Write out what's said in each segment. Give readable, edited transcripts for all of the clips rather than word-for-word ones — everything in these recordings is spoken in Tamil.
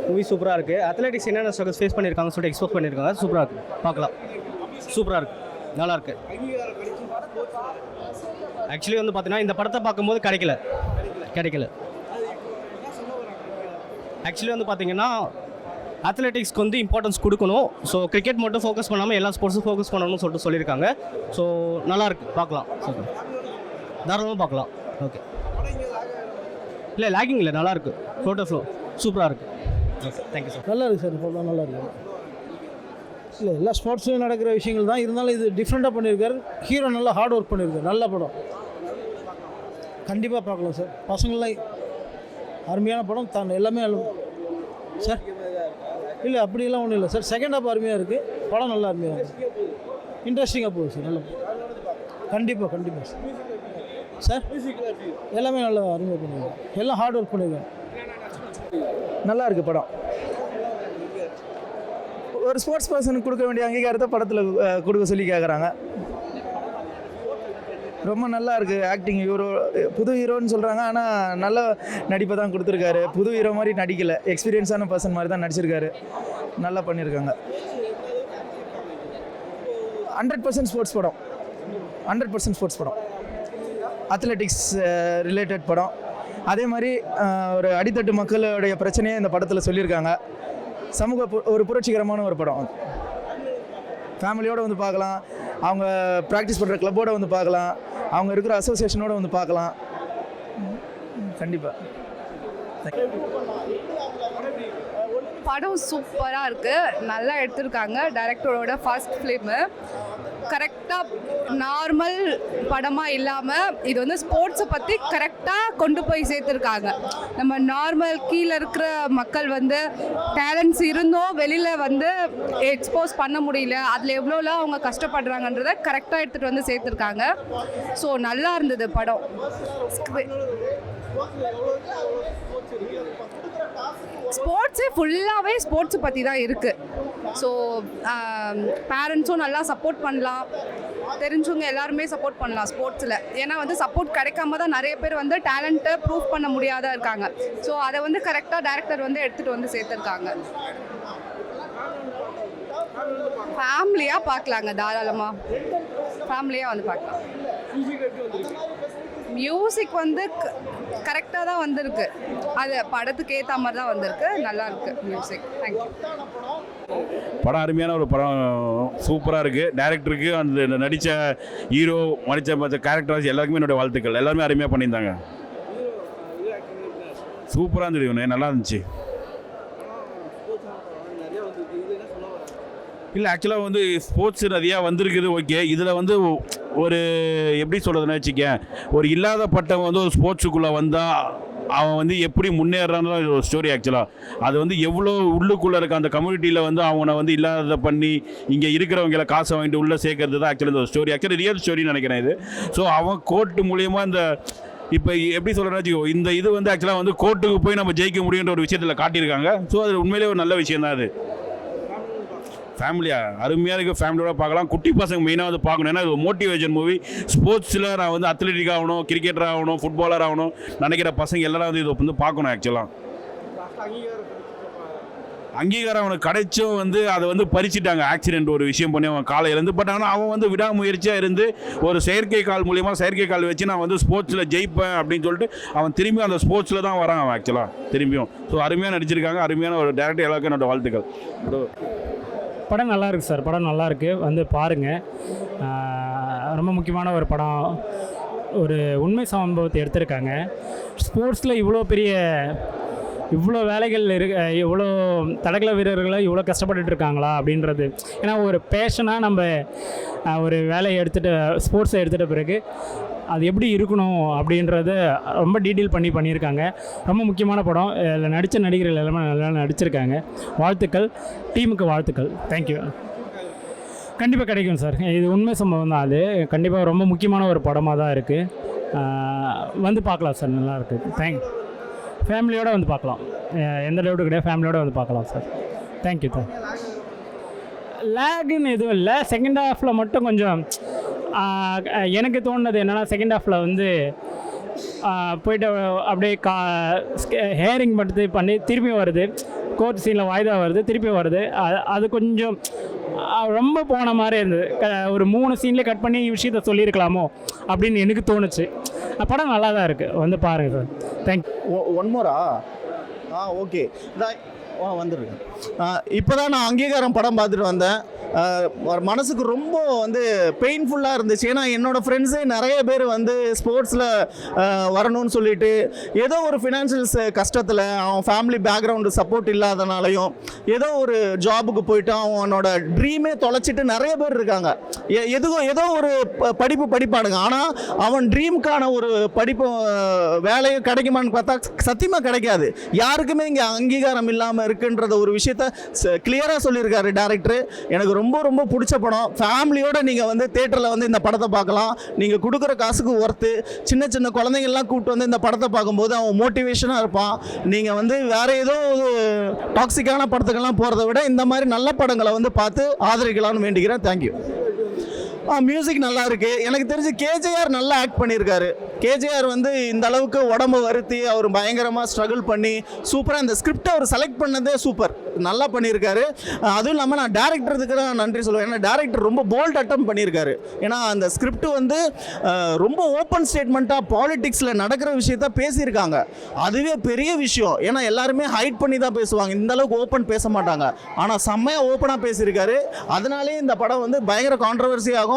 மூவி சூப்பராக இருக்குது. அத்லெட்டிக்ஸ் என்னென்ன ஸ்ட்ரகிள்ஸ் ஃபேஸ் பண்ணியிருக்காங்கன்னு சொல்லிட்டு எக்ஸ்போஸ் பண்ணியிருக்காங்க. சூப்பராக இருக்குது, பார்க்கலாம். சூப்பராக இருக்குது, நல்லாயிருக்கு. ஆக்சுவலி வந்து பார்த்தீங்கன்னா இந்த படத்தை பார்க்கும்போது கிடைக்கல. ஆக்சுவலி வந்து பார்த்தீங்கன்னா அத்லெட்டிக்ஸ்க்கு வந்து இம்பார்ட்டன்ஸ் கொடுக்கணும். ஸோ கிரிக்கெட் மட்டும் ஃபோக்கஸ் பண்ணாமல் எல்லா ஸ்போர்ட்ஸும் ஃபோக்கஸ் பண்ணணும்னு சொல்லிட்டு சொல்லியிருக்காங்க. ஸோ நல்லாயிருக்கு, பார்க்கலாம். தாராளமாக பார்க்கலாம். ஓகே, இல்லை லேக்கிங் இல்லை, நல்லாயிருக்கு. ஃபோட்டோ ஃப்ளோ சூப்பராக இருக்குது. Okay, thank you sir. நல்லா இருக்குது சார், படம் நல்லா இருக்குது. இல்லை எல்லா ஸ்போர்ட்ஸ்லையும் நடக்கிற விஷயங்கள் தான், இருந்தாலும் இது டிஃப்ரெண்ட்டாக பண்ணியிருக்காரு. ஹீரோ நல்லா ஹார்ட் ஒர்க் பண்ணியிருக்காரு. நல்ல படம், கண்டிப்பாக பார்க்கலாம் சார். பசங்களாம் அருமையான படம் தான். எல்லாமே சார் இல்லை அப்படியெல்லாம் ஒன்றும் இல்லை சார். செகண்ட் ஹாஃப் அருமையாக இருக்குது, படம் நல்லா அருமையாக இருக்குது, இன்ட்ரெஸ்டிங்காக போகுது சார். நல்லா கண்டிப்பாக சார் எல்லாமே நல்லா அருமையாக பண்ணியிருக்காங்க. எல்லாம் ஹார்ட் ஒர்க் பண்ணியிருக்காங்க. நல்லா இருக்குது படம். ஒரு ஸ்போர்ட்ஸ் பர்சனுக்கு கொடுக்க வேண்டிய அங்கீகாரத்தை படத்தில் கொடுக்க சொல்லி கேட்குறாங்க. ரொம்ப நல்லா இருக்குது. ஆக்டிங் புது ஹீரோன்னு சொல்கிறாங்க, ஆனால் நல்ல நடிப்பை தான் கொடுத்துருக்காரு. புது ஹீரோ மாதிரி நடிக்கலை, எக்ஸ்பீரியன்ஸான பர்சன் மாதிரி தான் நடிச்சிருக்காரு. நல்லா பண்ணியிருக்காங்க. 100% ஸ்போர்ட்ஸ் படம். 100% ஸ்போர்ட்ஸ் படம். அத்லெட்டிக்ஸ் ரிலேட்டட் படம். அதே மாதிரி ஒரு அடித்தட்டு மக்களுடைய பிரச்சனையை இந்த படத்தில் சொல்லியிருக்காங்க. ஒரு புரட்சிகரமான ஒரு படம். ஃபேமிலியோடு வந்து பார்க்கலாம், அவங்க ப்ராக்டிஸ் பண்ணுற கிளப்போடு வந்து பார்க்கலாம், அவங்க இருக்கிற அசோசியேஷனோடு வந்து பார்க்கலாம். கண்டிப்பாக படம் சூப்பராக இருக்குது, நல்லா எடுத்திருக்காங்க. டைரக்டரோட ஃபர்ஸ்ட் ஃபிலிமு. கரெக்டாக நார்மல் படமாக இல்லாமல் இது வந்து ஸ்போர்ட்ஸை பற்றி கரெக்டாக கொண்டு போய் சேர்த்துருக்காங்க. நம்ம நார்மல் கீழே இருக்கிற மக்கள் வந்து டேலண்ட்ஸ் இருந்தும் வெளியில் வந்து எக்ஸ்போஸ் பண்ண முடியல, அதில் எவ்வளோலாம் அவங்க கஷ்டப்படுறாங்கன்றதை கரெக்டாக எடுத்துகிட்டு வந்து சேர்த்துருக்காங்க. ஸோ நல்லா இருந்தது படம். ஸ்போர்ட்ஸே ஃபுல்லாகவே ஸ்போர்ட்ஸை பற்றி தான் இருக்குது. ஸோ பேரண்ட்ஸும் நல்லா சப்போர்ட் பண்ணலாம், தெரிஞ்சவங்க எல்லாருமே சப்போர்ட் பண்ணலாம் ஸ்போர்ட்ஸில். ஏன்னா வந்து சப்போர்ட் கிடைக்காம தான் நிறைய பேர் வந்து டேலண்ட்டை ப்ரூவ் பண்ண முடியாத இருக்காங்க. ஸோ அதை வந்து கரெக்டாக டைரக்டர் வந்து எடுத்துகிட்டு வந்து சேர்த்துருக்காங்க. ஃபேமிலியாக பார்க்கலாங்க, தாராளமாக ஃபேமிலியாக வந்து பார்க்கலாம். மியூசிக் வந்து கரெக்டாக தான் வந்திருக்கு, அது படத்துக்கு ஏற்ற மாதிரி தான் வந்திருக்கு. நல்லா இருக்கு மியூசிக். தேங்க்யூ. படம் அருமையான ஒரு படம், சூப்பராக இருக்குது. டைரக்டருக்கு அந்த நடித்த ஹீரோ மற்ற கேரக்டர்ஸ் எல்லாருக்குமே என்னுடைய வாழ்த்துக்கள். எல்லாருமே அருமையாக பண்ணியிருந்தாங்க. சூப்பராக இருந்தது, இவனு நல்லா இருந்துச்சு. இல்லை ஆக்சுவலாக வந்து ஸ்போர்ட்ஸ் நிறையா வந்திருக்குது, ஓகே. இதில் வந்து ஒரு எப்படி சொல்கிறதுன்னு வச்சுக்க, ஒரு இல்லாதப்பட்டவன் வந்து ஒரு ஸ்போர்ட்ஸுக்குள்ளே வந்தால் அவன் வந்து எப்படி முன்னேறான்னு ஒரு ஸ்டோரி. ஆக்சுவலாக அது வந்து எவ்வளோ உள்ளுக்குள்ளே இருக்க அந்த கம்யூனிட்டியில் வந்து அவனை வந்து இல்லாத பண்ணி இங்கே இருக்கிறவங்களை காசை வாங்கிட்டு உள்ளே சேர்க்கறது தான் ஆக்சுவலி இந்த ஸ்டோரி. ஆக்சுவலி ரியல் ஸ்டோரின்னு நினைக்கிறேன் இது. ஸோ அவன் கோர்ட்டு மூலியமாக இந்த இப்போ எப்படி சொல்கிறேன்னு வச்சுக்கோ, இந்த இது வந்து ஆக்சுவலாக வந்து கோர்ட்டுக்கு போய் நம்ம ஜெயிக்க முடியுன்ற ஒரு விஷயத்தில் காட்டியிருக்காங்க. ஸோ அது உண்மையிலே ஒரு நல்ல விஷயம் தான் அது. ஃபேமிலியாக அருமையாக இருக்குது, ஃபேமிலியோட பார்க்கலாம். குட்டி பசங்க மெயினாக வந்து பார்க்கணும், ஏன்னா இது மோட்டிவேஷன் மூவி. ஸ்போர்ட்ஸில் நான் வந்து அத்லெட்டிக் ஆகணும், கிரிக்கெட்டர் ஆகணும், ஃபுட்பாலர் ஆகணும் நினைக்கிற பசங்க எல்லாரும் வந்து இதை வந்து பார்க்கணும். ஆக்சுவலாக அங்கீகாரம் அவனுக்கு கிடைச்சும் வந்து அதை வந்து பறிச்சிட்டாங்க. ஆக்சிடென்ட் ஒரு விஷயம் பண்ணி அவன் காலை இழந்து. பட் ஆனால் அவன் வந்து விடாமுயற்சியாக இருந்து ஒரு செயற்கை கால் மூலியமாக செயற்கை கால் வச்சு நான் வந்து ஸ்போர்ட்ஸில் ஜெயிப்பேன் அப்படின்னு சொல்லிட்டு அவன் திரும்பி அந்த ஸ்போர்ட்ஸில் தான் வரான் அவன் ஆக்சுவலாக திரும்பியும். ஸோ அருமையாக நடிச்சிருக்காங்க, அருமையான ஒரு டேரக்டர். எல்லாருக்கும் என்னோட வாழ்த்துக்கள். படம் நல்லா இருக்குது சார், படம் நல்லா இருக்குது, வந்து பாருங்கள். ரொம்ப முக்கியமான ஒரு படம், ஒரு உண்மை சம்பவத்தை எடுத்திருக்காங்க. ஸ்போர்ட்ஸில் இவ்வளோ வேலைகள் இவ்வளோ தடகள வீரர்களை இவ்வளோ கஷ்டப்பட்டுட்டு இருக்காங்களா அப்படின்றது. ஏன்னா ஒரு பேஷனாக நம்ம ஒரு வேலையை ஸ்போர்ட்ஸை எடுத்துகிட்ட பிறகு அது எப்படி இருக்கணும் அப்படின்றத ரொம்ப டீட்டெயில் பண்ணியிருக்காங்க. ரொம்ப முக்கியமான படம். இதில் நடித்த நடிகர்கள் எல்லாமே நல்லா நடிச்சிருக்காங்க. வாழ்த்துக்கள், டீமுக்கு வாழ்த்துக்கள். தேங்க்யூ. கண்டிப்பாக கிடைக்கும் சார், இது உண்மை சம்பவம் தான். அது கண்டிப்பாக ரொம்ப முக்கியமான ஒரு படமாக தான் இருக்குது. வந்து பார்க்கலாம் சார், நல்லா இருக்குது. ஃபேமிலியோடு வந்து பார்க்கலாம், எந்த டவுட்டும் கிடையாது, ஃபேமிலியோடு வந்து பார்க்கலாம் சார். தேங்க்யூ. லேகுன்னு எதுவும் இல்லை, செகண்ட் ஹாஃபில் மட்டும் கொஞ்சம் எனக்கு தோணுது என்னென்னா, செகண்ட் ஹாஃபில் வந்து போய்ட்டு அப்படியே ஹேரிங் பண்ணி திரும்பி வருது. கோர்ட் சீனில் வாய்தா வருது, திருப்பி வருது. அது கொஞ்சம் ரொம்ப போன மாதிரி இருந்தது. ஒரு 3 சீன்லேயே கட் பண்ணி விஷயத்த சொல்லியிருக்கலாமோ அப்படின்னு எனக்கு தோணுச்சு. படம் நல்லா தான் இருக்குது, வந்து பாருங்கள் சார். தேங்க்யூ. ஒன் மோரா? ஓகே. வந்துருக்கேன். இப்போ தான் நான் அங்கீகாரம் படம் பார்த்துட்டு வந்தேன். மனசுக்கு ரொம்ப வந்து பெயின்ஃபுல்லாக இருந்துச்சு. ஏன்னா என்னோடய ஃப்ரெண்ட்ஸே நிறைய பேர் வந்து ஸ்போர்ட்ஸில் வரணும்னு சொல்லிட்டு ஏதோ ஒரு ஃபினான்ஷியல்ஸ் கஷ்டத்தில் அவன் ஃபேமிலி பேக்ரவுண்டு சப்போர்ட் இல்லாதனாலையும் ஏதோ ஒரு ஜாபுக்கு போயிட்டு அவனோட ட்ரீமே தொலைச்சிட்டு நிறைய பேர் இருக்காங்க. ஏதோ ஒரு படிப்பு படிப்பானுங்க, ஆனால் அவன் ட்ரீமுக்கான ஒரு படிப்பு வேலையும் கிடைக்குமான்னு பார்த்தா சத்தியமாக கிடைக்காது. யாருக்குமே இங்கே அங்கீகாரம் இல்லாமல் இருக்குன்றத ஒரு விஷயத்த கிளியராக சொல்லியிருக்காரு டேரக்டர். எனக்கு ரொம்ப ரொம்ப பிடிச்ச படம். ஃபேமிலியோட நீங்கள் வந்து தேட்டரில் வந்து இந்த படத்தை பார்க்கலாம். நீங்கள் கொடுக்குற காசுக்கு ஒர்த்து. சின்ன சின்ன குழந்தைங்கள்லாம் கூப்பிட்டு வந்து இந்த படத்தை பார்க்கும்போது அவன் மோட்டிவேஷனாக இருப்பான். நீங்கள் வந்து வேறு ஏதோ டாக்ஸிக்கான படத்துக்கெல்லாம் போகிறத விட இந்த மாதிரி நல்ல படங்களை வந்து பார்த்து ஆதரிக்கலாம்னு வேண்டிக்கிறேன். தேங்க்யூ. மியூசிக் நல்லா இருக்கு. எனக்கு தெரிஞ்சு கேஜேஆர் நல்லா ஆக்ட் பண்ணியிருக்காரு. கேஜேஆர் வந்து இந்த அளவுக்கு உடம்பு வருத்தி அவர் பயங்கரமாக ஸ்ட்ரகிள் பண்ணி சூப்பராக இந்த ஸ்கிரிப்டை அவர் செலக்ட் பண்ணதே சூப்பர், நல்லா பண்ணியிருக்காரு. அதுவும் இல்லாமல் நான் டேரக்டருக்கு தான் நன்றி சொல்லுவேன். ஏன்னா டேரக்டர் ரொம்ப போல்ட் அட்டம் பண்ணியிருக்காரு. ஏன்னா அந்த ஸ்கிரிப்ட் வந்து ரொம்ப ஓப்பன் ஸ்டேட்மெண்ட்டாக பாலிடிக்ஸில் நடக்கிற விஷயத்த பேசியிருக்காங்க. அதுவே பெரிய விஷயம். ஏன்னா எல்லாருமே ஹைட் பண்ணி தான் பேசுவாங்க, இந்த அளவுக்கு ஓப்பன் பேச மாட்டாங்க. ஆனால் செம்மையாக ஓப்பனாக பேசியிருக்காரு. அதனாலே இந்த படம் வந்து பயங்கர கான்ட்ரவர்சி ஆகும்.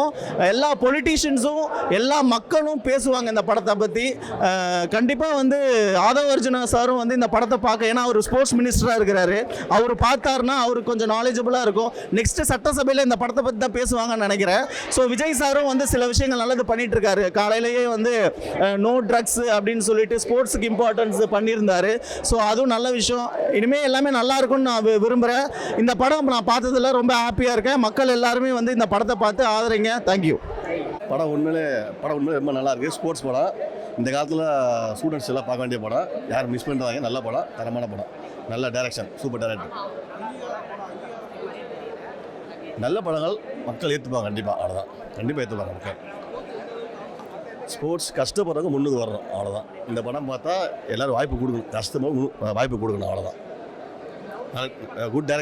எல்லா பொலிட்டீஷியன்ஸும் எல்லா மக்களும் பேசுவாங்க இந்த படத்தை பற்றி. கண்டிப்பாக வந்து ஆதவ் அர்ஜுனா சாரும் வந்து இந்த படத்தை பார்க்க, ஏன்னா அவர் ஸ்போர்ட்ஸ் மினிஸ்டராக இருக்கிறாரு, அவர் பார்த்தாருன்னா அவருக்கு கொஞ்சம் நாலேஜபிளாக இருக்கும். நெக்ஸ்ட் சட்டசபையில் இந்த படத்தை பற்றி தான் பேசுவாங்கன்னு நினைக்கிறேன். ஸோ விஜய் சாரும் வந்து சில விஷயங்கள் நல்லது பண்ணிட்டு இருக்காரு. காலையிலேயே வந்து நோ ட்ரக்ஸ் அப்படின்னு சொல்லிட்டு ஸ்போர்ட்ஸுக்கு இம்பார்ட்டன்ஸ் பண்ணியிருந்தாரு. ஸோ அதுவும் நல்ல விஷயம். இனிமேல் எல்லாமே நல்லா இருக்கும்னு நான் விரும்புகிறேன். இந்த படம் நான் பார்த்ததில் ரொம்ப ஹாப்பியாக இருக்கேன். மக்கள் எல்லாருமே வந்து இந்த படத்தை பார்த்து ஆதரிங்க. தேங்க்யூ. படம் உண்மையிலே ரொம்ப நல்லா இருக்குது. ஸ்போர்ட்ஸ் படம், இந்த காலத்தில் ஸ்டூடெண்ட்ஸ் எல்லாம் பார்க்க வேண்டிய படம். யாரும் மிஸ் பண்ணுறாங்க. நல்ல படம், தரமான படம், நல்ல டைரக்ஷன், சூப்பர் டைரக்டர். நல்ல படங்கள் மக்கள் ஏற்றுப்பாங்க. கண்டிப்பாக அவ்வளோதான், கண்டிப்பாக ஏற்றுப்பாங்க மக்கள். ஸ்போர்ட்ஸ் கஷ்டப்படுறவங்க முன்னுக்கு வரணும், அவ்வளோதான். இந்த படம் பார்த்தா எல்லோரும் வாய்ப்பு கொடுக்கணும், கஷ்டமாக வாய்ப்பு கொடுக்கணும், அவ்வளோதான். Good director.